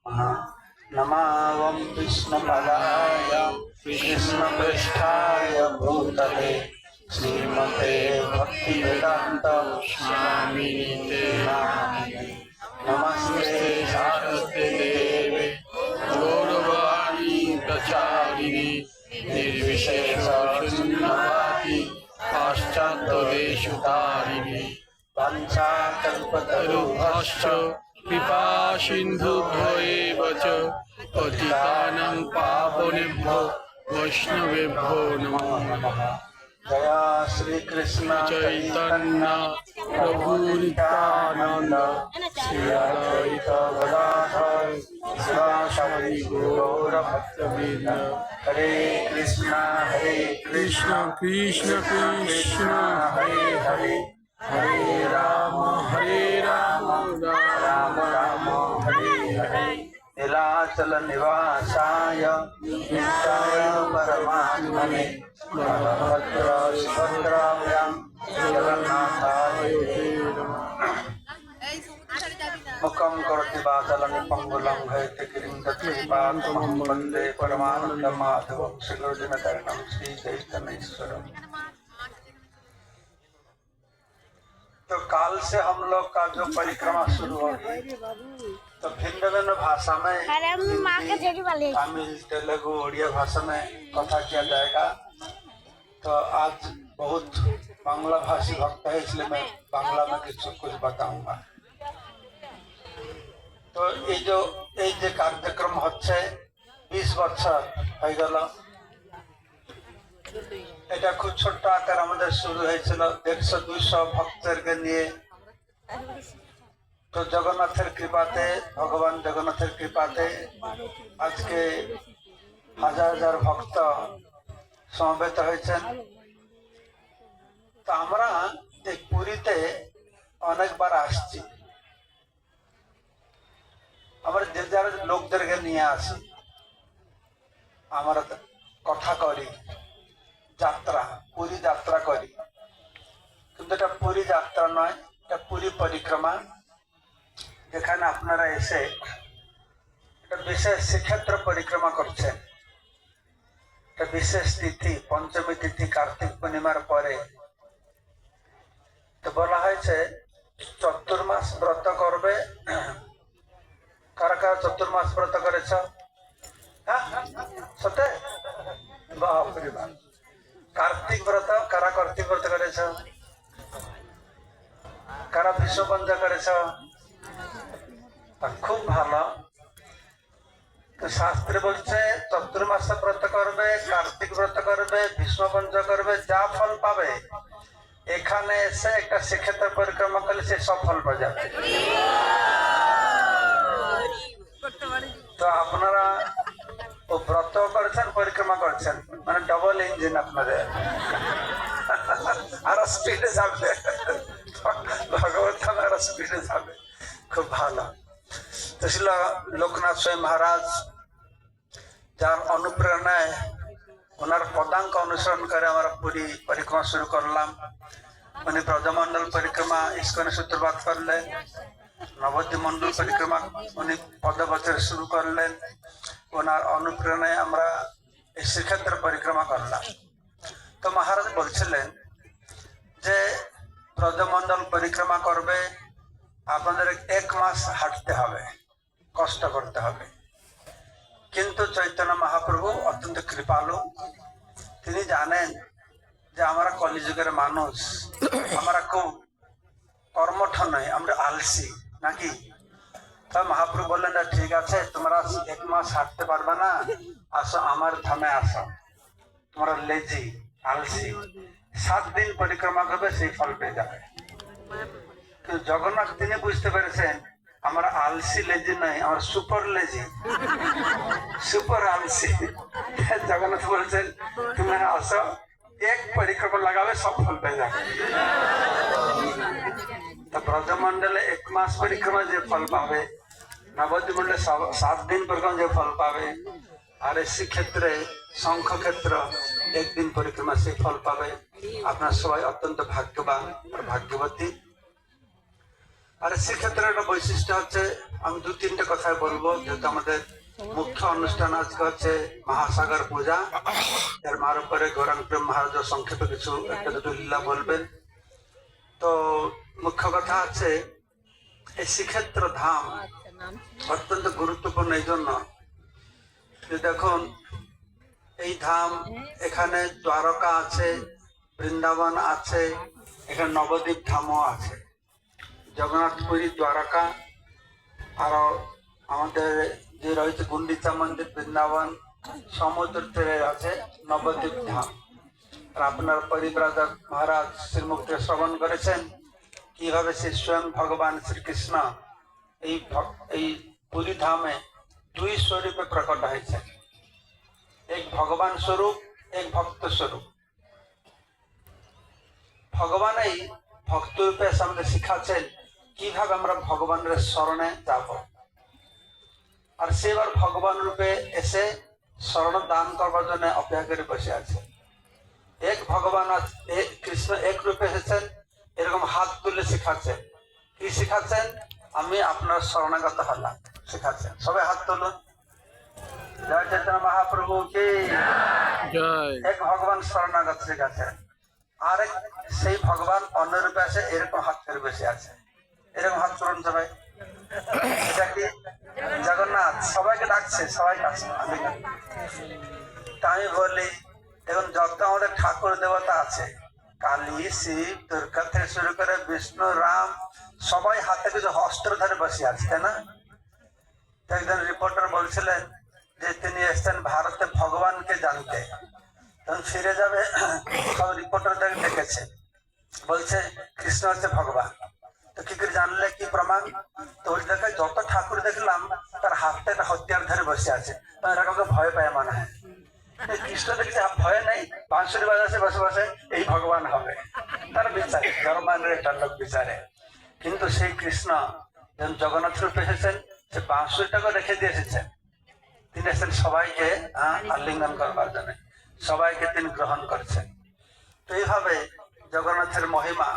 नमावं विष्णुपदाय कृष्णपृष्ठाय भूतले श्रीमते भक्तिवेदान्त स्वामिने नामिने। नमस्ते सरस्वती देवे गौरवाणी प्रचारिणे निर्विशेष शून्यवादी पाश्चात्यदेशतारिणे वंशाकल्पतरुभ्यश्च कृपा सिन्धुभ्येव च पतितानां पावनेभ्यो वैष्णवेभ्यो नमो नमः। जय श्री कृष्ण चैतन्य प्रभु नित्यानंद श्री अद्वैत गदाधर शिवासादि गौर भक्तवृंद। हरे कृष्ण कृष्ण कृष्ण हरे हरे हरे राम राम राम हरे हरे। नीलाचल निवासाय नित्याय परमात्मने बलभद्र सुभद्राभ्यां जगन्नाथाय मुखं करोति वाचालं पंगुलं हयते कृपातमहं वन्दे परमानन्दमाधवं श्रीगुरुजनशरणं श्रीचैतन्येश्वरम्। तो काल से हम लोग का जो परिक्रमा शुरू होगी तो भिन्न भिन्न भाषा में तमिल तेलुगु उड़िया भाषा में कथा किया जाएगा। तो आज बहुत बांग्ला भाषी भक्त है इसलिए मैं बांग्ला में कुछ बताऊंगा। तो ये जो कार्यक्रम হচ্ছে 20 বছর হয়ে গেল। এটা খুব ছোট্ট আকার আমাদের শুরু হয়েছিল 150-200 ভক্তদেরকে নিয়ে। তো জগন্নাথের কৃপাতে ভগবান জগন্নাথের কৃপাতে আজকে হাজার হাজার ভক্ত সমবেত হয়েছেন। তো আমরা এই পুরীতে অনেকবার আসছি। আমরা যে যারা লোকদেরকে নিয়ে আসি আমরা কথা করি যাত্রা পুরী যাত্রা করি, কিন্তু এটা পুরী যাত্রা নয়, এটা পুরী পরিক্রমা। যেখানে আপনারা এসে একটা বিশেষ শ্রীক্ষেত্র পরিক্রমা করছেন। একটা বিশেষ তিথি পঞ্চমী তিথি কার্তিক পূর্ণিমার পরে। তো বলা হয়েছে চতুর্মাস ব্রত করবে। কারা কারা চতুর্মাস ব্রত করেছ? হ্যাঁ সত্যি? বাপরে বাপ। কার্তিক ব্রত কারা কার্তিক ব্রত করেছ? কারা বিশ্বপঞ্চ করেছ? খুব ভালো। তো শাস্ত্রে বলছে চতুর্মাস ব্রত করবে, কার্তিক ব্রত করবে, বিশ্বপঞ্চ করবে, যা ফল পাবে এখানে এসে একটা শ্রীক্ষেত্র পরিক্রমা করলে সে সব ফল পাওয়া যাবে। তো আপনারা ও ব্রত করেছেন পরিক্রমা করছেন মানে ডবল ইঞ্জিন আপনাদের আরো স্পিডে যাবে, ভগবত আরো স্পিডে যাবে। খুব ভালো। তো ছিল লোকনাথ স্বয়ং মহারাজ যার অনুপ্রেরণায় ওনার পদাঙ্ক অনুসরণ করে আমরা পুরী পরিক্রমা শুরু করলাম। উনি ব্রজমন্ডল পরিক্রমা ইস্কনে সূত্রপাত করলেন, নবদ্বীপ মন্ডল পরিক্রমা উনি পদবছরে শুরু করলেন। ওনার অনুপ্রেরণায় আমরা এই শ্রীক্ষেত্র পরিক্রমা করলাম। তো মহারাজ বলছিলেন যে ব্রজমন্ডল পরিক্রমা করবে আপনাদের 1 মাস হাঁটতে হবে, কষ্ট করতে হবে। কিন্তু চৈতন্য মহাপ্রভু অত্যন্ত কৃপালু। তিনি জানেন যে আমরা কলিযুগের মানুষ, আমরা খুব কর্মঠ নয়, আমরা আলসি নাকি। তা মহাপ্রভু বললেন না ঠিক আছে তোমরা 1 মাস হাঁটতে পারবে না, আসো আমার ধামে আসো, তোমরা লেজি আলসি 7 দিন পরিক্রমা করবে সেই ফল পেয়ে যাবে। কিন্তু জগন্নাথ তিনি বুঝতে পেরেছেন আমরা আলসি লেজি নয়, আমরা সুপার লেজি, সুপার আলসি। জগন্নাথ বলছেন তুমি আসো, 1 পরিক্রমা লাগাবে সব ফল পেয়ে যাবে। তো ব্রজমন্ডলে 1 মাস পরিক্রমা যে ফল পাবে, নবদ্বীপ মন্ডলে 7 দিন পরিক্রমা যে ফল পাবে, আর এই শ্রীক্ষেত্রে শঙ্খ ক্ষেত্র 1 দিন পরিক্রমা সেই ফল পাবে। আপনার সবাই অত্যন্ত ভাগ্যবান আর ভাগ্যবতী। আর শ্রীক্ষেত্রের একটা বৈশিষ্ট্য হচ্ছে, আমি দু তিনটে কথাই বলবো, যেহেতু আমাদের মুখ্য অনুষ্ঠান আজকে হচ্ছে মহাসাগর পূজা। এর মার উপরে গৌরাঙ্গ প্রেম মহারাজ সংক্ষেপে কিছু একটা দুটো লীলা বলবেন। তো মুখ্য কথা হচ্ছে এই শ্রীক্ষেত্র ধাম অত্যন্ত গুরুত্বপূর্ণ এই জন্য যে দেখুন, এই ধাম, এখানে দ্বারকা আছে, বৃন্দাবন আছে, এখানে নবদ্বীপ ধামও আছে, জগন্নাথপুরী, দ্বারকা, আরো আমাদের যে রয়েছে গুন্ডিচা মন্দির, বৃন্দাবন, সমুদ্র তীরে আছে নবদ্বীপ ধাম। আর আপনার পরিব্রাজক মহারাজ শ্রীমুক্তি শ্রবণ করেছেন কিভাবে সে স্বয়ং ভগবান শ্রীকৃষ্ণ এই পুরী ধামে দুই স্বরূপে প্রকট হয়েছে, এক ভগবান স্বরূপ, এক ভক্ত স্বরূপ। ভগবান এই ভক্ত রূপে আমাদের শিখাচ্ছেন কিভাবে আমরা ভগবানের শরণে যাব, আর সেবার ভগবান রূপে এসে শরণ দান করবার জন্য অপেক্ষা করে বসে আছে। এক ভগবান কৃষ্ণ এক রূপে এসেছেন, এরকম হাত তুলে শিখাচ্ছেন। কি শিখাচ্ছেন? আমি আপনার শরণাগত হলাম, শিখাচ্ছেন। সবাই হাত তুলুন। জয় চৈতন্য মহাপ্রভু কি জয়। এক ভগবান শরণাগত শিখাচ্ছেন, আরেক সেই ভগবান অন্য রূপে আছে, এরকম হাত করে বসে আছে। এরকম হাত করুন সবাই। এটা কি জগন্নাথ? সবাইকে ডাকছে, সবাই ডাকছে। আমি বলি, এখন যত আমাদের ঠাকুর দেবতা আছে, কালী, শিব, দুর্গা থেকে শুরু করে বিষ্ণু, রাম, সবাই হাতে কিছু অস্ত্র ধরে বসে আছে, তাই না? একজন রিপোর্টার বলছিলেন যে তিনি এসছেন ভারতে ভগবানকে জানতে, তখন ফিরে যাবে, সব রিপোর্টারদের দেখেছে, বলছে কৃষ্ণ হচ্ছে ভগবান। তো কি করে জানলে, কি প্রমাণ? তো ওই দেখে যত ঠাকুর দেখলাম তার হাতে একটা হতিয়ার ধরে বসে আছে, এরা কাউকে ভয় পায় মনে হয়। কৃষ্ণ দেখছে ভয় নেই, বাঁশুরি বাজাচ্ছে বসে বসে, এই ভগবান হবে। তার বিচারে ধর্মানের একটা লোক বিচারে। কিন্তু সেই কৃষ্ণ যখন জগন্নাথ রূপে এসেছেন, সে বাঁশুরিটাকে রেখে দিয়ে এসেছেন। তিনি এসেছেন সবাইকে আলিঙ্গন করবার জন্য, সবাইকে তিনি গ্রহণ করছেন। তো এইভাবে জগন্নাথের মহিমা,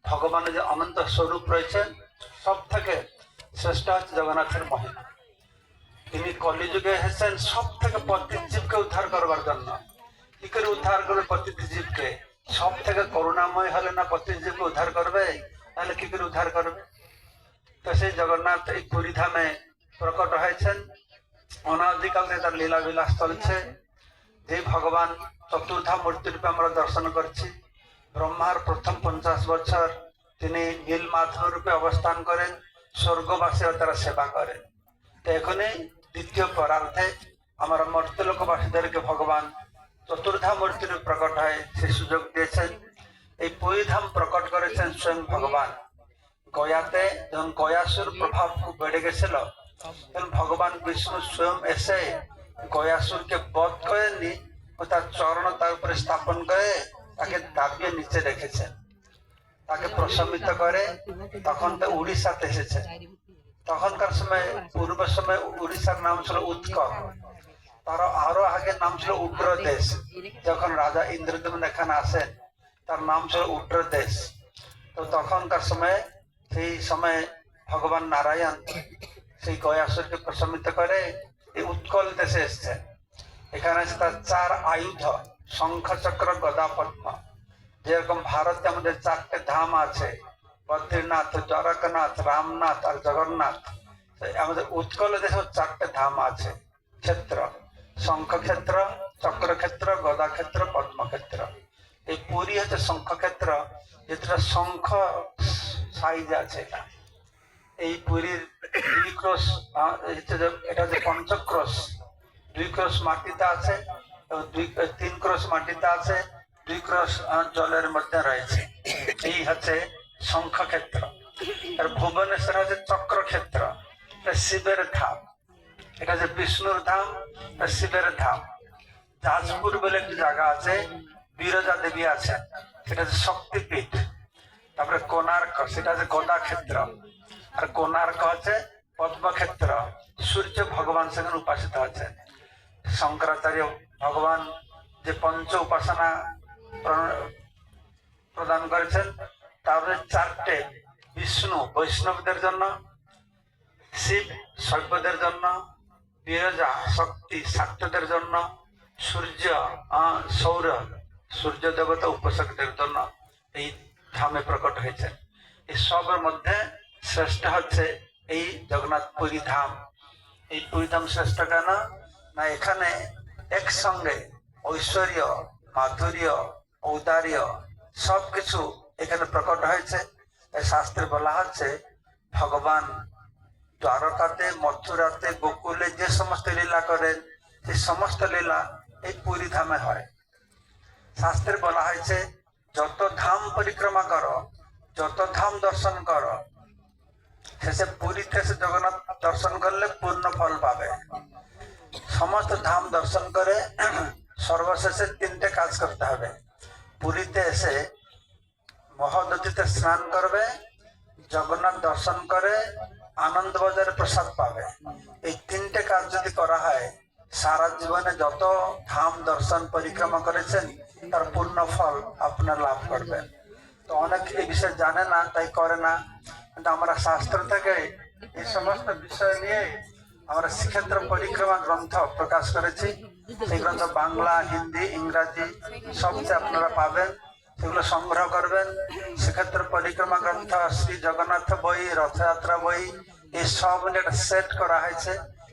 ভগবানের যে অনন্ত স্বরূপ রয়েছে, সব থেকে শ্রেষ্ঠ হচ্ছে জগন্নাথের মহিমা। তিনি কলিযুগে এসেছেন সব থেকে প্রত্যেক জীবকে উদ্ধার করবার জন্য। কি করে উদ্ধার করবে প্রত্যেক জীবকে? সব থেকে করুণাময় হলে না প্রত্যেক জীবকে উদ্ধার করবে, তাহলে কি করে উদ্ধার করবে? তো সেই জগন্নাথ এই পুরী ধামে প্রকট হয়েছেন। অনাদিকাল থেকে তার লীলা বিলাস চলছে। যে ভগবান চতুর্ধা মূর্তি রূপে আমরা দর্শন করছি, ব্রহ্মার প্রথম 50 বছর তিনি নীল মাধব রূপে অবস্থান করেন, স্বর্গবাসীরা তারা সেবা করেন। তো এখনই দ্বিতীয় পরার্ধে আমার মর্ত্যলোকবাসীদেরকে ভগবান চতুর্ধা মূর্তি রূপে প্রকট হয় সে সুযোগ দিয়েছেন। এই পুরী ধাম প্রকট করেছেন স্বয়ং ভগবান। গয়াতে যখন গয়াসুর প্রভাব খুব বেড়ে গেছিল, তখন ভগবান বিষ্ণু স্বয়ং এসে গয়াসুরকে বধ করেননি, তার চরণ তার উপরে স্থাপন করে তাকে দাবিয়ে নিচে রেখেছেন, তাকে প্রশমিত করে। তখন তো উড়িষ্যাতে এসেছে। তখনকার সময়, পূর্বের সময় উড়িষ্যার নাম ছিল উৎকল, তার আরো আগে নাম ছিল উগ্রদেশ। যখন রাজা ইন্দ্রদেব এখানে আসেন, তার নাম ছিল উগ্রদেশ। তো তখনকার সময়, সেই সময় ভগবান নারায়ণ সেই গয়াসুরকে প্রশমিত করে এই উৎকল দেশে এসছে। এখানে আছে তার 4 আয়ুধ, শঙ্খ, চক্র, গদা, পদ্ম। যেরকম ভারতে আমাদের 4টে ধাম আছে, বদ্রীনাথ, দ্বারকানাথ, রামনাথ আর জগন্নাথ, আমাদের উৎকল দেশে 4টে ধাম আছে, ক্ষেত্র, শঙ্খ ক্ষেত্র, চক্র ক্ষেত্র, গদা ক্ষেত্র, পদ্ম ক্ষেত্র। এই পুরী হচ্ছে শঙ্খ ক্ষেত্র, যেটা শঙ্খ সাইজ আছে। এই পুরীর 2 ক্রোশ, এটা হচ্ছে পঞ্চক্রোশ, 2 ক্রোশ মাটিতে আছে, 3 ক্রোশ মাটিতে আছে, 2 ক্রোশ জলের মধ্যে রয়েছে। এই হচ্ছে শঙ্খ ক্ষেত্র। আর ভুবনেশ্বর হচ্ছে চক্র ক্ষেত্র, এটা শিবের ধাম। এটা হচ্ছে বিষ্ণুর ধাম, শিবের ধাম। যাজপুর বলে একটি জায়গা আছে, বিরজা দেবী আছে, সেটা হচ্ছে শক্তিপীঠ। তারপরে কোণার্ক, সেটা হচ্ছে গদা ক্ষেত্র। আর কোণার্ক হচ্ছে পদ্মক্ষেত্র, সূর্য ভগবান সেখানে উপাসিত আছেন। শঙ্করাচার্য ভগবান যে পঞ্চ উপাসনা প্রদান করেছেন, তার 4টে বিষ্ণু বৈষ্ণবদের জন্য, শিব শৈবদের জন্য, বিরজা শক্তি শাক্তদের জন্য, সূর্য সৌর সূর্য দেবতা উপাসকদের জন্য এই ধামে প্রকট হয়েছে। এই সবের মধ্যে শ্রেষ্ঠ হচ্ছে এই জগন্নাথ পুরী ধাম। এই পুরী ধাম শ্রেষ্ঠ কেন না এখানে একসঙ্গে ঐশ্বর্য, মাধুর্য, ঔদার্য সবকিছু এখানে প্রকট হয়েছে। তাই শাস্ত্রে বলা হচ্ছে ভগবান দ্বারকাতে, মথুরাতে, গোকুলে যে সমস্ত লীলা করেন সেই সমস্ত লীলা এই পুরী ধামে হয়। শাস্ত্রে বলা হয়েছে যত ধাম পরিক্রমা করো, যত ধাম দর্শন করো, শেষে পুরীতে এসে জগন্নাথ দর্শন করলে পূর্ণ ফল পাবে। সমস্ত ধাম দর্শন করে সর্বশেষে তিনটে কাজ করতে হবে। পুরীতে এসে মহোদধিতে স্নান করবে, জগন্নাথ দর্শন করে আনন্দ বাজারে প্রসাদ পাবে। এই তিনটে কাজ যদি করা হয় সারা জীবনে যত ধাম দর্শন পরিক্রমা করেছেন তার পূর্ণ ফল আপনার লাভ করবেন। তো অনেকে এই বিষয় জানে না, তাই করে না। কিন্তু আমরা শাস্ত্র থেকে এই সমস্ত বিষয় নিয়ে আমরা শ্রীক্ষেত্র পরিক্রমা গ্রন্থ প্রকাশ করেছি। সেই গ্রন্থ বাংলা, হিন্দি, ইংরাজি সবচেয়ে আপনারা পাবেন, সেগুলো সংগ্রহ করবেন। শ্রীক্ষেত্র পরিক্রমা গ্রন্থ, শ্রী জগন্নাথ বই, রথযাত্রা বই, এই সব নিয়ে সেট করা হয়েছে।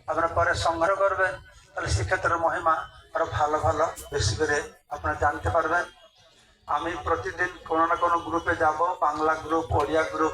আপনারা পরে সংগ্রহ করবেন, তাহলে শ্রীক্ষেত্রের মহিমা আরো ভালো ভালো বেশি করে আপনারা জানতে পারবেন। আমি প্রতিদিন কোনো না কোনো গ্রুপে যাব, বাংলা গ্রুপ, ওড়িয়া গ্রুপ,